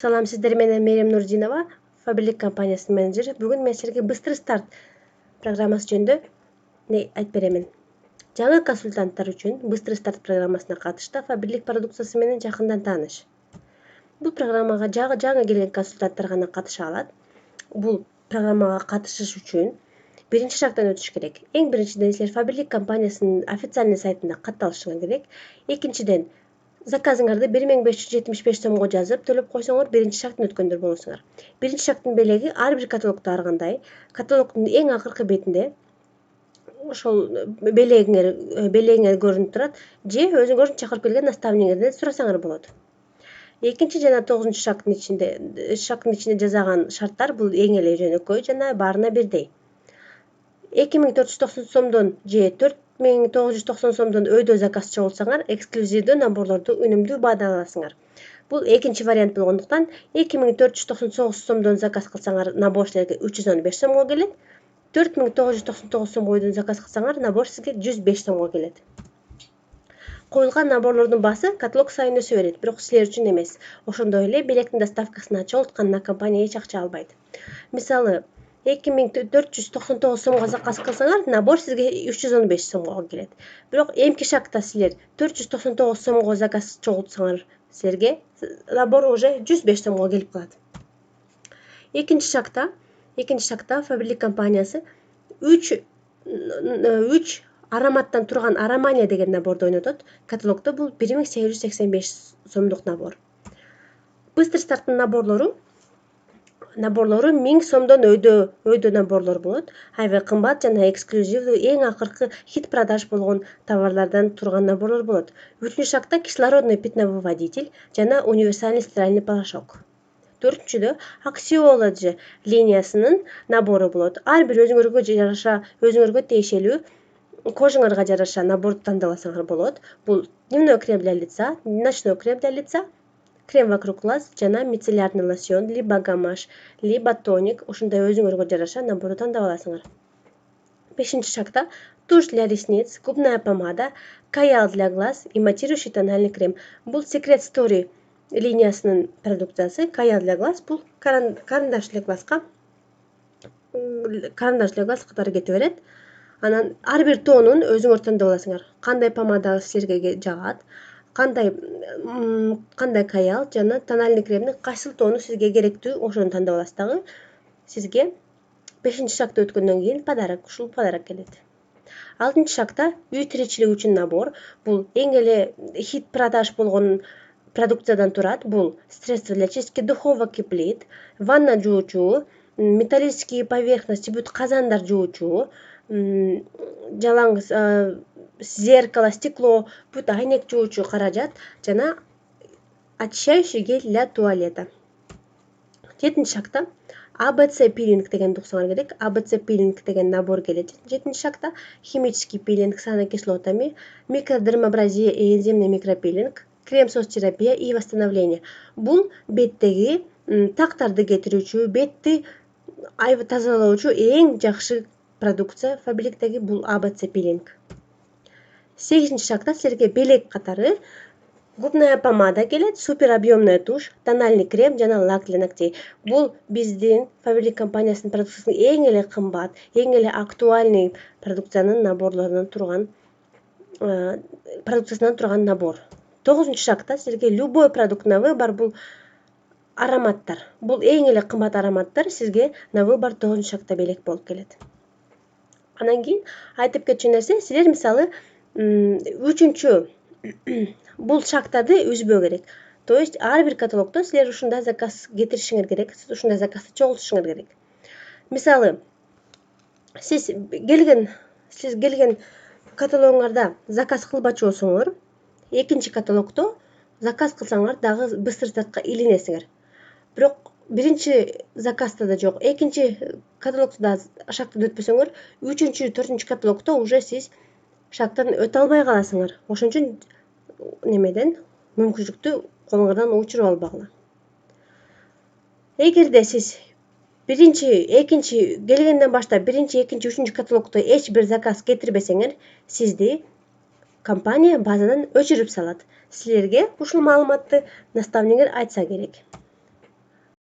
Салам, сиздер менен Менин Фаберлик компаниясынын менеджери. Бүгүн мен силерге быстрый старт программасы жөнүндө айтып беремин. Жаңы консультанттар үчүн быстрый старт программасына катышта Фаберлик продукциясы менен жакындан тааныш. Бул программага жаңы келген консультанттар гана катыша алат. Бул программага катышыш үчүн биринчи шагдан өтүш керек. Эң биринчиден силер Фаберлик компаниясынын официальный сайтында катталышыңар керек. Экинчиден, заказыңарды 1575 сомго жазып төлөп койсоңор биринчи шагтын өткөндөр болосуңар. Биринчи шагтын белеги ар бир каталогдо аргандай. Каталогдун эң акыркы бетинде ошол белегиңер көрүнүп турат, же өзүңөрдүн чакырып келген наставниңерден сурасаңар болот. Экинчи жана 9 шагтын ичинде жазаган шарттар бул эң эле жөнөкөй жана баарына бирдей. 2490 сомдон же 4990 сомдон өйдө заказ чогултсаңар, эксклюзивдүү наборлорду үнүмдүү баада аласыңар. Бул экинчи вариант болгондуктан 2499 сомдон заказ кылсаңар, набор силерге 315 сомго келет. 4999 сом бойдон заказ кылсаңар, набор сизге 105 сомго келет. Коюлган наборлордун баасы каталог сайын өсө берет, бирок силер үчүн эмес. Ошондой эле белектин доставкасына чогултканына компания эч акча албайт. Мисалы, 2499 сомго заказ кылсаңар, набор сизге 315 сомго келет. Бирок эмки шагта силер 499 сомго заказ чогултсаңар, силерге набор уже 105 сомго келип калат. Экинчи шагта Фаберлик компаниясы 3 ароматтан турган аромания деген наборду ойнотот. Каталогдо бул 1885 сомдук набор. Быстрый старттын наборлору 1000 сомдон өйдө наборлор болот. Аябай кымбат жана эксклюзивдүү эң акыркы хит продаж болгон товарлардан турган наборлор болот. 3 шагта кислородный питновыводитель жана универсальный стиральный порошок. 4-чүдө аксиологи линиясынын набору болот. Ар бир өзүңөргө жараша, өзүңөргө тиешелүү, кожаңарга жараша наборду тандабасаңар болот. Бул дневной крем для лица, ночной крем для лица, крем вокруг глаз жана мицеллярный лосьон, либо гамаш, либо тоник. Ошондой өзүңөргө жараша наборду тандап аласыңар. 5-чи шагта тушь для ресниц, губная помада, каял для глаз и матирующий тональный крем. Бул Secret Story линиясынын продукциясы. Каял для глаз бул карандаш для глазга катары кете берет. Анан ар бир тонун өзүңөр тандап аласыңар. Кандай помада силерге жагат, кандай каял жана тональный кремдин кайсыл тону сизге керектүү, ошону тандап аласыз дагы. Сизге 5-чи шагты өткөндөн кийин ушул подарок келет. 6-чы шагта үй тиричилик үчүн набор. Бул эң эле хит продаж болгон продукциядан турат. Бул средство для чистки духовок и плит, ванна жуучу, металлические поверхности, бүт казандар жуучу, жалаңыз зеркало, стекло, бүт айнек жуучу каражат жана очищающий гель для туалета. 7-чи шагта ABC пилинг деген уксаңар керек. ABC пилинг деген набор келет. 7-чи шагта химический пилинг с аминокислотами, микродермабразия и энзимный микропилинг, крем-сос терапия и восстановление. Бул беттеги тактарды кетирүүчү, бетти тазалоочу эң жакшы продукция Фаберликтеги бул ABC пилинг. 8-чи шагта силерге белек катары губная помада келет, супер объемная тушь, тональный крем жана лак для ногтей. Бул биздин Фаберлик компаниясынын продукциясынын эң эле кымбат, эң эле актуальный продукциясынан турган набор. 9-чу шагта силерге любой продукт на выбор, бул ароматтар. Бул эң эле кымбат ароматтар сизге на выбор 9-чу шагта белек болуп келет. Анан кийин айтып кетчү нерсе, силер мисалы 3-чү бул шагтарды үзбөө керек. То есть ар бир каталогдо силер ушундай заказ кетиришиңер керек, ушундай заказды чогултушуңар керек. Мисалы, сиз келген каталогуңарда заказ кылбачу болсоңор, экинчи каталогдо заказ кылсаңар дагы быстрый стартка илинесиңер. Бирок биринчи заказда да жок, экинчи каталогдо да шагтан өтпөсөңөр, 3-чү, 4-чү каталогдо уже сиз шагтан өтө албай каласыңар. Ошон үчүн мүмкүнчүлүктү колуңардан учуруп албагыла. Эгерде сиз келгенден баштап 1-2, 3-чү каталогдо эч бир заказ кетирбесеңер, сизди компания базадан өчүрүп салат. Силерге ушул маалыматты наставниңер айтса керек.